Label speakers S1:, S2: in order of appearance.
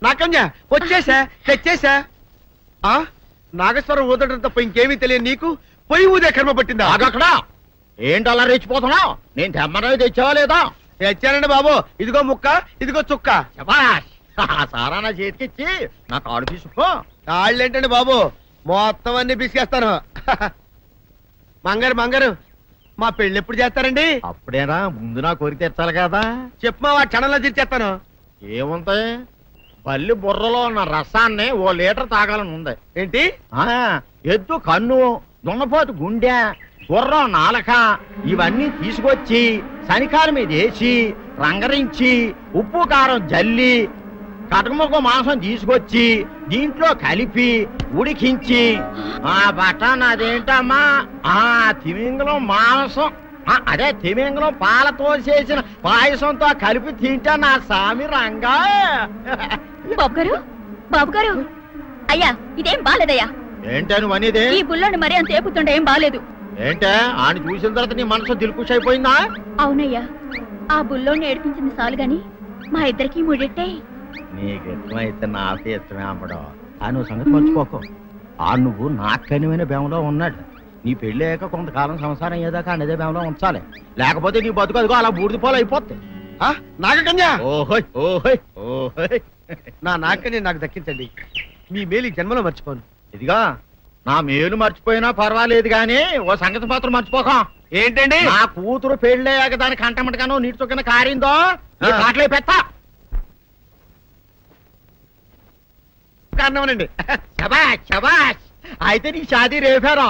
S1: నాకన్యా వచ్చేసా తెచ్చేసా. నాగేశ్వరం ఊదటం తప్ప ఇంకేమీ తెలియదు నీకు. పొయ్యి ఊదే కర్మ పట్టిందా?
S2: అక్కడ ఏంటి అలా రెచ్చిపోతున్నావు? నేను తెమ్మనవి తెచ్చావా లేదా?
S1: తెచ్చానండి బాబు. ఇదిగో ముక్క, ఇదిగో చుక్క.
S2: సారా నా చేతికిచ్చి నా కాడు తీసుకో.
S1: కాళ్ళేంటండి బాబు, మొత్తం అన్ని బిసికేస్తాను. మంగారు మంగారు, మా పెళ్ళి ఎప్పుడు చేస్తారండి?
S2: అప్పుడేనా, ముందు నా కోరిక తెచ్చాలి కదా.
S1: చెప్పు మా క్షణంలో తీర్చేస్తాను.
S2: ఏముంటాయి, బల్లి బుర్రలో ఉన్న రసాన్ని ఓ లీటర్ తాగాలని ఉంది.
S1: ఏంటి?
S2: ఎద్దు కన్ను, దున్నపోతు గుండె, గుర్రం నాలక ఇవన్నీ తీసుకొచ్చి శనికాల మీద వేసి రంగరించి ఉప్పు కారం జల్లి కటకముక్క మాంసం తీసుకొచ్చి దీంట్లో కలిపి ఉడికించి బటన్ అదేంటమ్మా తిమింగలం మాంసం, అదే తిమింగలం పాలతో చేసిన పాయసంతో కలిపి తింటా నా సామి రంగా.
S3: బాబు గారు అయ్యా, ఇదేం బాలేదయ్యా.
S2: ఏంటే నువ్వు అనేది?
S3: ఈ బుల్లోని మరీ అంత ఏపుతుండే ఏం బాలేదు.
S2: ఏంటే ఆయన చూసిన తర్వాత నీ మనసు దిల్కుష్ అయిపోయిందా?
S3: అవునయ్యా, ఆ బుల్లోని ఏడిపించింది చాలు గాని మా ఇద్దరికి ముడిట్టే.
S2: నీకు ఇష్టమైతే నాకే ఇష్టమే అమ్మడం. ఆ నువ్వు సంగతి మర్చిపోకు. ఆ నువ్వు నాకు కనివైన బేమలో ఉన్నాడు. నీ పెళ్లి అయ్యాక కొంతకాలం సంసారం ఏదాకా అనేదే బేమలో ఉంచాలి, లేకపోతే నీ బతుకు అదిగో అలా బూడిదిపోలు అయిపోతాయి.
S1: నాగకన్యా,
S2: ఓహోయ్ ఓహోయ్ ఓహోయ్,
S1: నా నాగకన్య నాకు దక్కించండి. మీ మేలు జన్మలో మర్చిపోను.
S2: ఇదిగా నా మేలు మర్చిపోయినా పర్వాలేదు గాని ఓ సంగతి మాత్రం మర్చిపోక.
S1: ఏంటండి?
S2: నా కూతురు పెళ్ళయ్యాక దానికి కంటమటగానో నీటి చొక్కన కారిందో కాట్లే పెట్ట
S1: కారణమనండి.
S2: శబాష్ శబాష్, అయితే నీ షాదీ రేపారా?